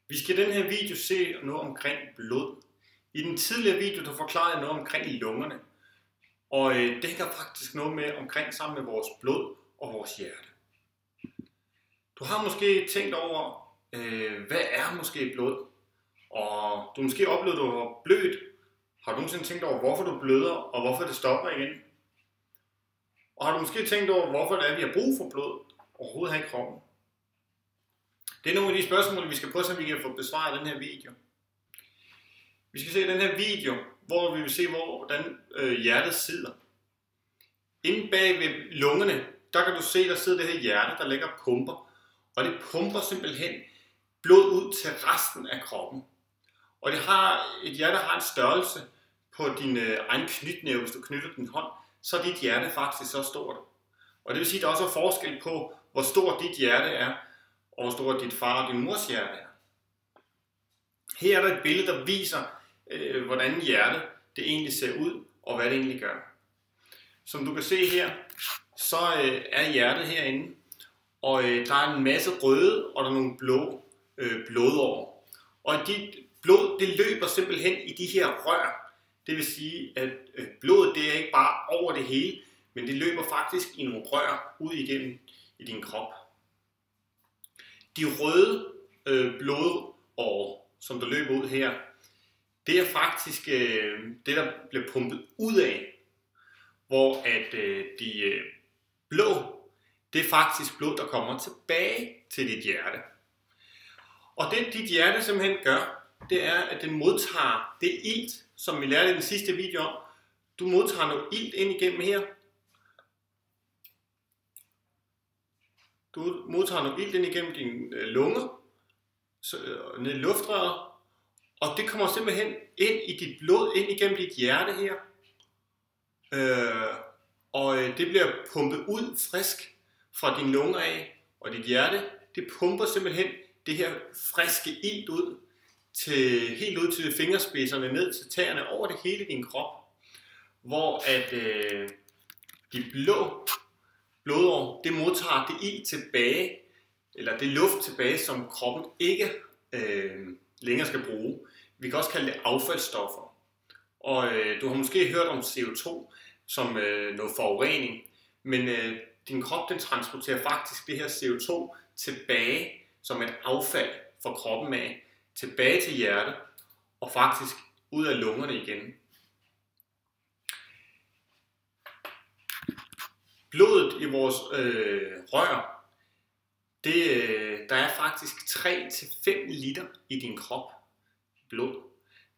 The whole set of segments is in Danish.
Vi skal i den her video se noget omkring blod. I den tidligere video der forklarede jeg noget omkring lungerne. Og det hænger faktisk noget med omkring sammen med vores blod og vores hjerte. Du har måske tænkt over, hvad er måske blod? Og du måske oplevet, at du har blødt. Har du nogensinde tænkt over, hvorfor du bløder og hvorfor det stopper igen? Og har du måske tænkt over, hvorfor det er, vi har brug for blod overhovedet her i kroppen? Det er nogle af de spørgsmål, vi skal prøve, så vi kan få besvaret i den her video. Vi skal se den her video, hvor vi vil se, hvordan hjertet sidder. Inde bag ved lungerne, der kan du se, der sidder det her hjerte, der ligger pumper. Og det pumper simpelthen blod ud til resten af kroppen. Og et hjerte har en størrelse på din egen knytnæve, hvis du knytter din hånd, så er dit hjerte faktisk så stort. Og det vil sige, at der også er forskel på, hvor stort dit hjerte er, og hvor stort dit far og din mors hjerte er. Her er der et billede, der viser, hvordan hjertet det egentlig ser ud, og hvad det egentlig gør. Som du kan se her, så er hjertet herinde, og der er en masse røde, og der er nogle blå blodårer. Og dit blod, det løber simpelthen i de her rør. Det vil sige, at blodet det er ikke bare over det hele, men det løber faktisk i nogle rør ud igennem i din krop. De røde blodårer, som der løber ud her, det er faktisk det, der bliver pumpet ud af. Hvor at de blå, det er faktisk blod, der kommer tilbage til dit hjerte. Og det dit hjerte simpelthen gør, det er, at den modtager det ilt, som vi lærte i den sidste video om. Du modtager noget ilt ind igennem her. Du modtager noget ilt ind igennem dine lunger, ned i luftrøret, og det kommer simpelthen ind i dit blod, ind igennem dit hjerte her. Og det bliver pumpet ud frisk fra dine lunger af, og dit hjerte, det pumper simpelthen det her friske ilt ud, helt ud til fingerspidserne, ned til tæerne, over det hele i din krop. Hvor at de blå blodårer, det modtager det ilt tilbage, eller det luft tilbage, som kroppen ikke længere skal bruge. Vi kan også kalde det affaldsstoffer. Og du har måske hørt om CO2 som noget forurening, men din krop den transporterer faktisk det her CO2 tilbage som et affald fra kroppen af, tilbage til hjertet og faktisk ud af lungerne igen. Blodet i vores rør, der er faktisk 3-5 liter i din krop blod.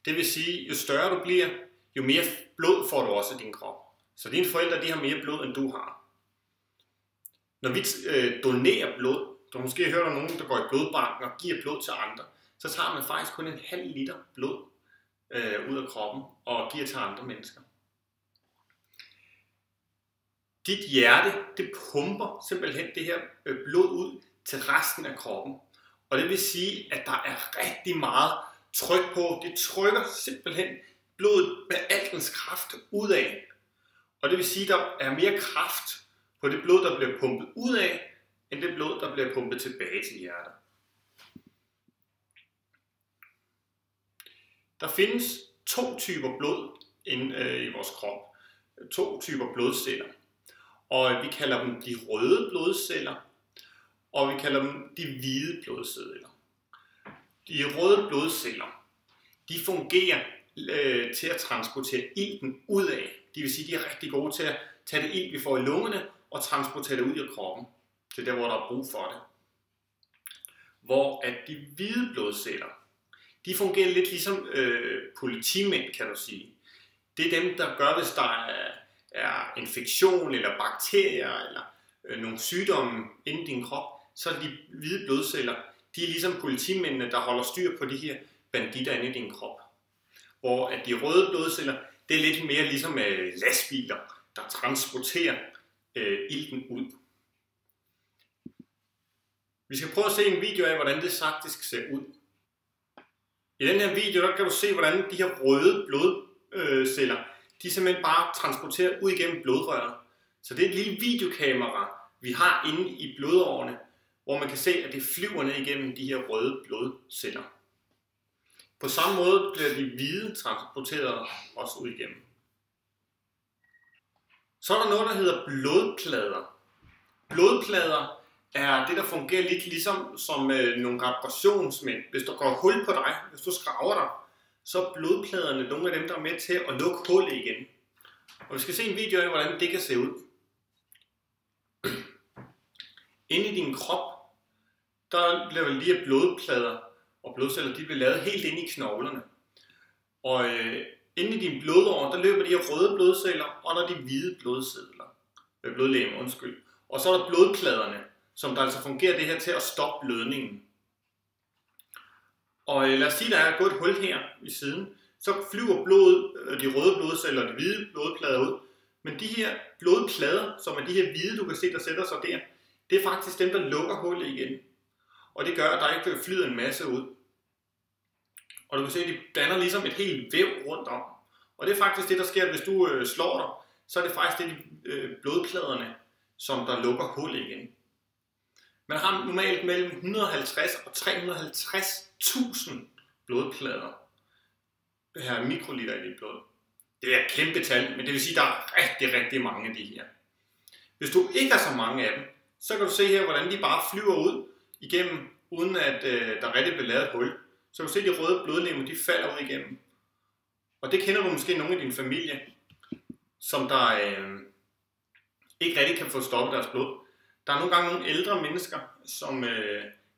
Det vil sige, jo større du bliver, jo mere blod får du også i din krop. Så dine forældre de har mere blod, end du har. Når vi donerer blod, du har måske hørt om nogen, der går i blodbanken og giver blod til andre, så tager man faktisk kun 0,5 liter blod ud af kroppen og giver til andre mennesker. Dit hjerte, det pumper simpelthen det her blod ud til resten af kroppen. Og det vil sige, at der er rigtig meget tryk på. Det trykker simpelthen blodet med al dens kraft udad. Og det vil sige, at der er mere kraft på det blod, der bliver pumpet ud af, end det blod, der bliver pumpet tilbage til hjertet. Der findes 2 typer blod i vores krop. 2 typer blodceller. Og vi kalder dem de røde blodceller, og vi kalder dem de hvide blodceller. De røde blodceller, de fungerer til at transportere ilten ud af. Det vil sige, de er rigtig gode til at tage det ilt, vi får i lungerne, og transportere det ud i kroppen, til der, hvor der er brug for det. Hvor at de hvide blodceller, de fungerer lidt ligesom politimænd, kan du sige. Det er dem, der gør, hvis der er infektion, eller bakterier, eller nogle sygdomme inde i din krop, så er de hvide blodceller, de er ligesom politimændene, der holder styr på de her banditter inde i din krop. Hvor at de røde blodceller, det er lidt mere ligesom lastbiler, der transporterer ilten ud. Vi skal prøve at se en video af, hvordan det faktisk ser ud. I den her video, der kan du se, hvordan de her røde blodceller, de simpelthen bare transporterer ud igennem blodrøret. Så det er et lille videokamera, vi har inde i blodårene, hvor man kan se, at det flyver ned igennem de her røde blodceller. På samme måde bliver de hvide transporteret også ud igennem. Så er der noget, der hedder blodplader. Blodplader er det, der fungerer lidt ligesom som nogle reparationsmænd. Hvis der går hul på dig, hvis du skraver dig, så er blodpladerne nogle af dem, der er med til at lukke hullet igen. Og vi skal se en video af, hvordan det kan se ud. Inde i din krop, der bliver de her blodplader og blodceller, de bliver lavet helt inde i knoglerne. Og inde i dine blodårer, der løber de her røde blodceller, og der er de hvide blodlegemer, Og så er der blodpladerne, som der altså fungerer det her til at stoppe blødningen. Og lad os sige, der er gået et hul her i siden, så flyver de røde blodceller og de hvide blodplader ud. Men de her blodplader, som er de her hvide, du kan se, der sætter sig der, det er faktisk dem, der lukker hullet igen. Og det gør, at der ikke flyder en masse ud. Og du kan se, at de danner ligesom et helt væv rundt om. Og det er faktisk det, der sker, hvis du slår dig, så er det faktisk det, blodpladerne, som der lukker hullet igen. Man har normalt mellem 150 og 350.000 blodplader per mikroliter i dit blod. Det er et kæmpe tal, men det vil sige, at der er rigtig, rigtig mange af de her. Hvis du ikke har så mange af dem, så kan du se her, hvordan de bare flyver ud igennem, uden at der rigtig bliver lavet et hul. Så kan du se, at de røde blodlegemer, de falder ud igennem. Og det kender du måske nogle i din familie, som der ikke rigtig kan få stoppet deres blod. Der er nogle gange nogle ældre mennesker, som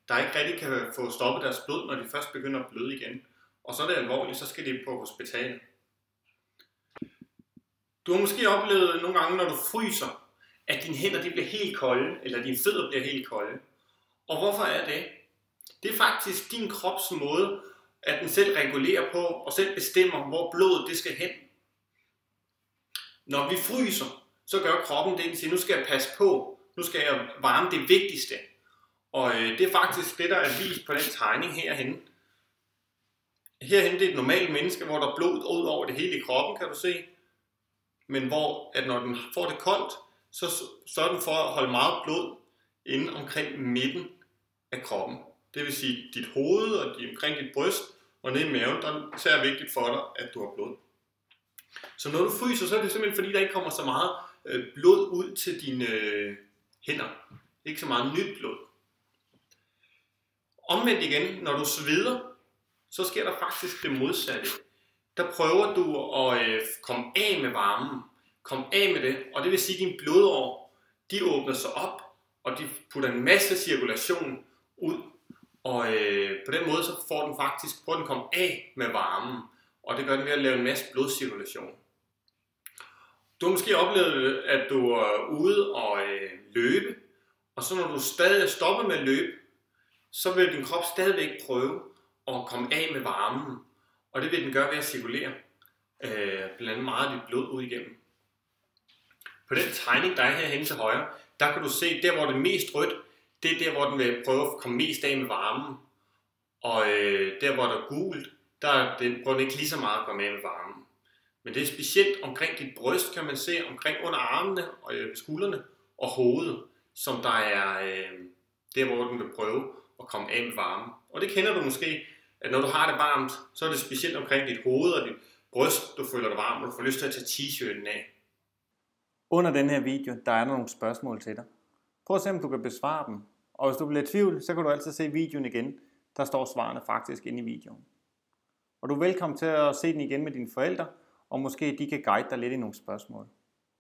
der ikke rigtig kan få stoppet deres blod, når de først begynder at bløde igen. Og så er det alvorligt, så skal de på hospitalet. Du har måske oplevet nogle gange, når du fryser, at dine hænder de bliver helt kolde, eller dine fødder bliver helt kolde. Og hvorfor er det? Det er faktisk din krops måde, at den selv regulerer på, og selv bestemmer, hvor blodet det skal hen. Når vi fryser, så gør kroppen det, den siger, nu skal jeg passe på, nu skal jeg varme det vigtigste. Og det er faktisk det, der er vist på den tegning herhenne. Herhenne det er et normalt menneske, hvor der er blod ud over det hele i kroppen, kan du se. Men hvor, at når den får det koldt, så sørger den for at holde meget blod inde omkring midten af kroppen. Det vil sige dit hoved og omkring dit bryst og nede i maven, der er det vigtigt for dig, at du har blod. Så når du fryser, så er det simpelthen fordi, der ikke kommer så meget blod ud til dine hænder. Ikke så meget nyt blod. Omvendt igen, når du sveder, så sker der faktisk det modsatte. Der prøver du at komme af med varmen. Komme af med det, og det vil sige, at dine blodårer, de åbner sig op, og de putter en masse cirkulation ud. Og på den måde, så får den faktisk, prøver den at komme af med varmen. Og det gør den ved at lave en masse blodcirkulation. Du har måske oplevet, at du er ude og løbe, og så når du stadig stopper med at løbe, så vil din krop stadigvæk prøve at komme af med varmen. Og det vil den gøre ved at cirkulere blandt andet meget af dit blod ud igennem. På den tegning, der er herhenne til højre, der kan du se, der hvor det er mest rødt, det er der, hvor den vil prøve at komme mest af med varmen. Og der hvor der er gult, der prøver den ikke lige så meget at komme af med varmen. Men det er specielt omkring dit bryst, kan man se, omkring under armene og skuldrene og hovedet, som der er der, hvor den vil prøve at komme af med varmen. Og det kender du måske, at når du har det varmt, så er det specielt omkring dit hoved og dit bryst, du føler dig varm, og du får lyst til at tage t-shirten af. Under den her video, der er der nogle spørgsmål til dig. Prøv at se, om du kan besvare dem. Og hvis du bliver i tvivl, så kan du altid se videoen igen. Der står svarene faktisk inde i videoen. Og du er velkommen til at se den igen med dine forældre, og måske de kan guide dig lidt i nogle spørgsmål.